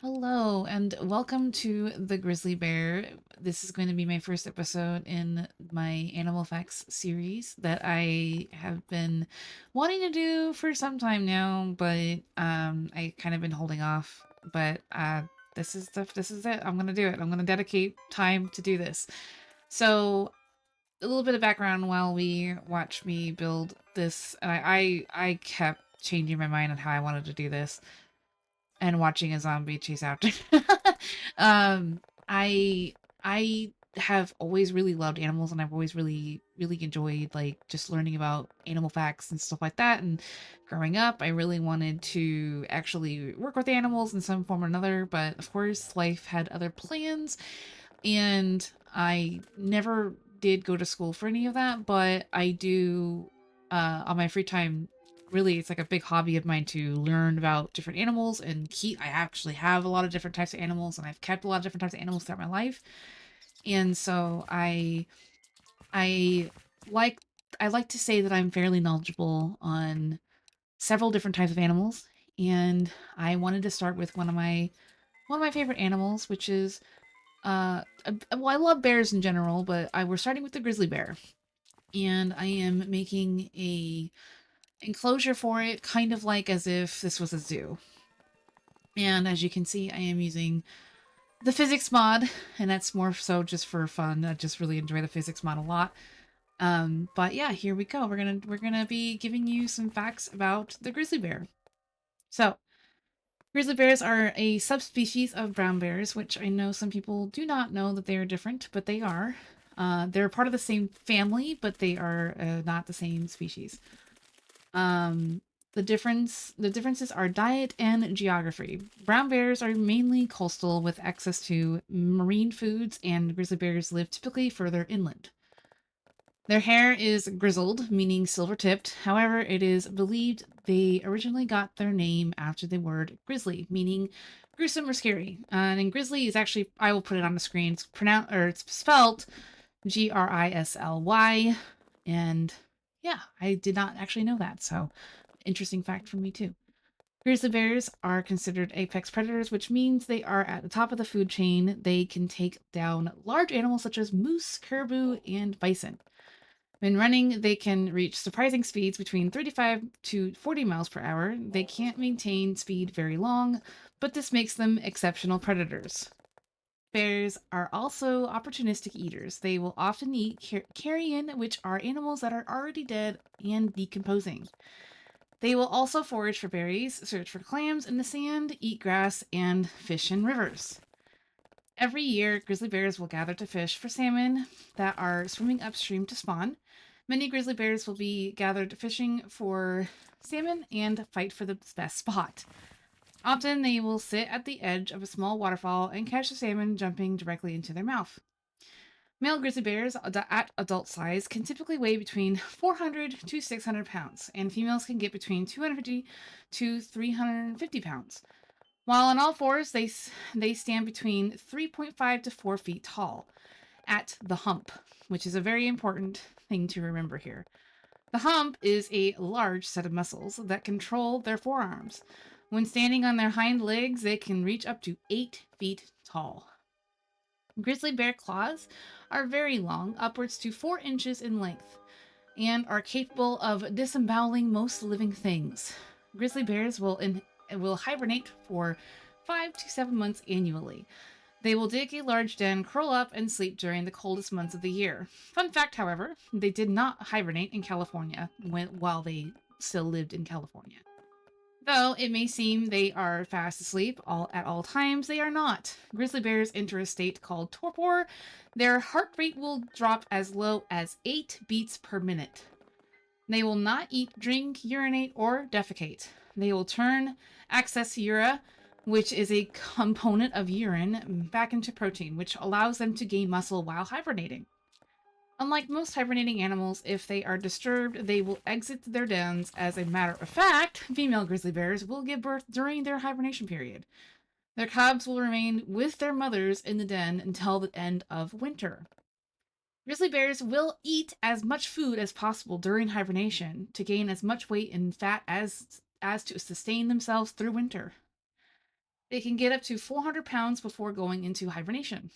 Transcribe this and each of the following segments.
Hello, and welcome to the Grizzly Bear. This is going to be my first episode in my Animal Facts series that I have been wanting to do for some time now, but I kind of been holding off. But this is it. I'm gonna do it. I'm gonna dedicate time to do this. So a little bit of background while we watch me build this, and I kept changing my mind on how I wanted to do this and watching a zombie chase after. um, I I have always really loved animals, and I've always really enjoyed like just learning about animal facts and stuff like that. And growing up, I really wanted to actually work with animals in some form or another, but of course, life had other plans, and I never did go to school for any of that. But I do on my free time, really it's like a big hobby of mine to learn about different animals and keep. I actually have a lot of different types of animals, and I've kept a lot of different types of animals throughout my life. And so I like I like to say that I'm fairly knowledgeable on several different types of animals. And I wanted to start with one of my favorite animals, which is well, I love bears in general, but I we're starting with the grizzly bear, and I am making a enclosure for it, kind of like as if this was a zoo. And as you can see, I am using the physics mod, and that's more so just for fun. I just really enjoy the physics mod a lot. But yeah, here we go. We're gonna be giving you some facts about the grizzly bear. So, grizzly bears are a subspecies of brown bears, which I know some people do not know that they are different, but they are. They're part of the same family, but they are not the same species. Um, the differences are diet and geography. Brown bears are mainly coastal with access to marine foods, and grizzly bears live typically further inland. Their hair is grizzled, meaning silver tipped. However, it is believed they originally got their name after the word grizzly, meaning gruesome or scary. And grizzly is actually, I will put it on the screen. It's pronounced, or it's spelled Grisly. And yeah, I did not actually know that. So interesting fact for me too. Grizzly bears are considered apex predators, which means they are at the top of the food chain. They can take down large animals such as moose, caribou, and bison. When running, they can reach surprising speeds between 35 to 40 miles per hour. They can't maintain speed very long, but this makes them exceptional predators. Bears are also opportunistic eaters. They will often eat carrion, which are animals that are already dead and decomposing. They will also forage for berries, search for clams in the sand, eat grass, and fish in rivers. Every year, grizzly bears will gather to fish for salmon that are swimming upstream to spawn. Many grizzly bears will be gathered fishing for salmon and fight for the best spot. Often, they will sit at the edge of a small waterfall and catch the salmon jumping directly into their mouth. Male grizzly bears at adult size can typically weigh between 400 to 600 pounds, and females can get between 250 to 350 pounds. While on all fours, they stand between 3.5 to 4 feet tall at the hump, which is a very important thing to remember here. The hump is a large set of muscles that control their forearms. When standing on their hind legs, they can reach up to 8 feet tall. Grizzly bear claws are very long, upwards to 4 inches in length, and are capable of disemboweling most living things. Grizzly bears will hibernate for 5 to 7 months annually. They will dig a large den, curl up, and sleep during the coldest months of the year. Fun fact, however, they did not hibernate in California while they still lived in California. Though it may seem they are fast asleep at all times, they are not. Grizzly bears enter a state called torpor. Their heart rate will drop as low as 8 beats per minute. They will not eat, drink, urinate, or defecate. They will turn excess urea, which is a component of urine, back into protein, which allows them to gain muscle while hibernating. Unlike most hibernating animals, if they are disturbed, they will exit their dens. As a matter of fact, female grizzly bears will give birth during their hibernation period. Their cubs will remain with their mothers in the den until the end of winter. Grizzly bears will eat as much food as possible during hibernation to gain as much weight and fat as to sustain themselves through winter. They can get up to 400 pounds before going into hibernation.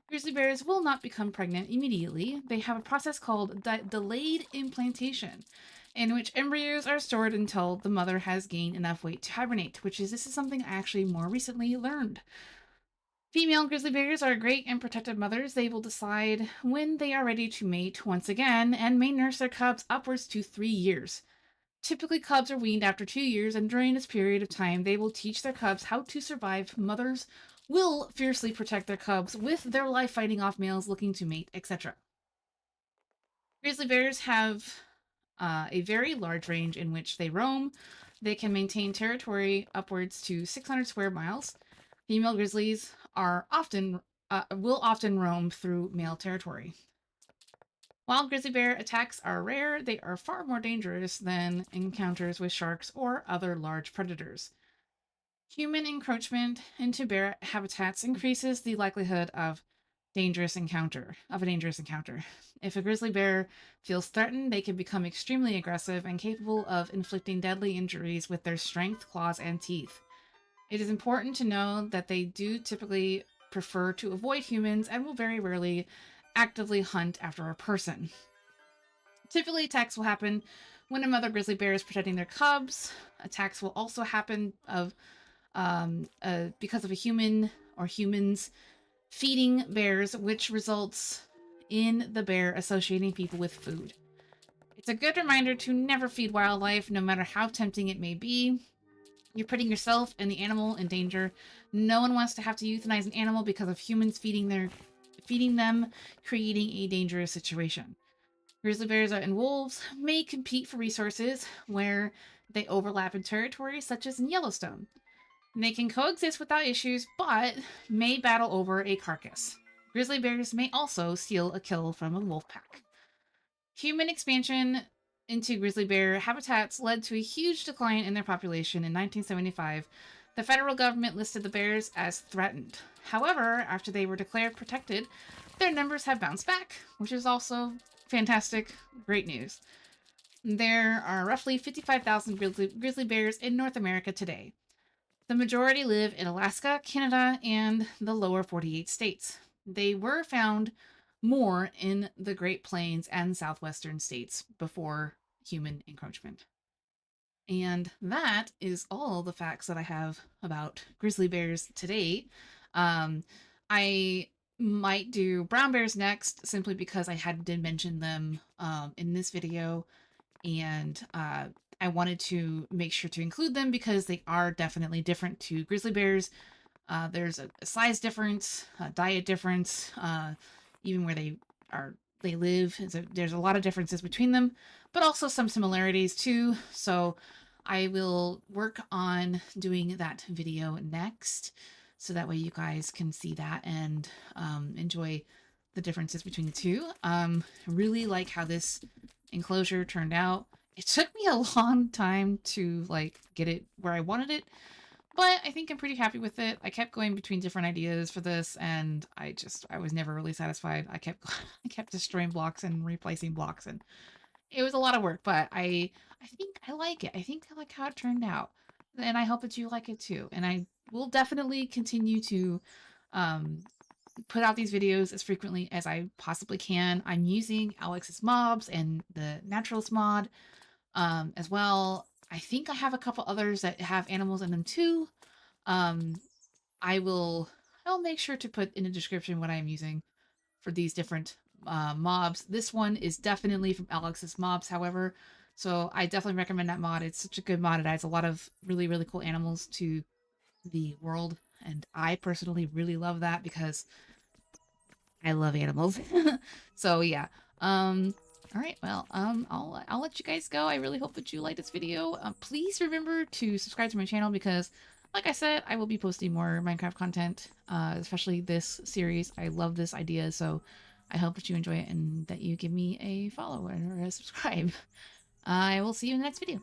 Grizzly bears will not become pregnant immediately. They have a process called delayed implantation, in which embryos are stored until the mother has gained enough weight to hibernate, this is something I actually more recently learned. Female grizzly bears are great and protective mothers. They will decide when they are ready to mate once again and may nurse their cubs upwards to 3 years. Typically, cubs are weaned after 2 years, and during this period of time, they will teach their cubs how to survive. Mothers will fiercely protect their cubs with their life fighting off males looking to mate, etc. Grizzly bears have a very large range in which they roam. They can maintain territory upwards to 600 square miles. Female grizzlies will often roam through male territory. While grizzly bear attacks are rare, they are far more dangerous than encounters with sharks or other large predators. Human encroachment into bear habitats increases the likelihood of a dangerous encounter. If a grizzly bear feels threatened, they can become extremely aggressive and capable of inflicting deadly injuries with their strength, claws, and teeth. It is important to know that they do typically prefer to avoid humans and will very rarely actively hunt after a person. Typically, attacks will happen when a mother grizzly bear is protecting their cubs. Attacks will also happen because of a human or humans feeding bears, which results in the bear associating people with food. It's a good reminder to never feed wildlife, no matter how tempting it may be. You're putting yourself and the animal in danger. No one wants to have to euthanize an animal because of humans feeding them, creating a dangerous situation. Grizzly bears and wolves may compete for resources where they overlap in territory, such as in Yellowstone. They can coexist without issues, but may battle over a carcass. Grizzly bears may also steal a kill from a wolf pack. Human expansion into grizzly bear habitats led to a huge decline in their population in 1975. The federal government listed the bears as threatened. However, after they were declared protected, their numbers have bounced back, which is also fantastic, great news. There are roughly 55,000 grizzly bears in North America today. The majority live in Alaska, Canada, and the lower 48 states. They were found more in the Great Plains and southwestern states before human encroachment. And that is all the facts that I have about grizzly bears today. I might do brown bears next, simply because I did mention them in this video, and I wanted to make sure to include them because they are definitely different to grizzly bears. There's a size difference, a diet difference, even where they live. There's a lot of differences between them, but also some similarities too. So I will work on doing that video next, so that way you guys can see that and enjoy the differences between the two. Really like how this enclosure turned out. It took me a long time to get it where I wanted it, but I think I'm pretty happy with it. I kept going between different ideas for this, and I was never really satisfied. I kept destroying blocks and replacing blocks, and it was a lot of work, but I think I like it. I think I like how it turned out, and I hope that you like it too. And I will definitely continue to put out these videos as frequently as I possibly can. I'm using Alex's mobs and the Naturalist mod as well. I think I have a couple others that have animals in them too. Um, I'll make sure to put in the description what I'm using for these different mobs. This one is definitely from Alex's mobs, however, so I definitely recommend that mod. It's such a good mod. It adds a lot of really, really cool animals to the world, and I personally really love that because I love animals. So yeah. All right, well, I'll let you guys go. I really hope that you like this video. Please remember to subscribe to my channel because, like I said, I will be posting more Minecraft content, especially this series. I love this idea, so I hope that you enjoy it and that you give me a follow or a subscribe. I will see you in the next video.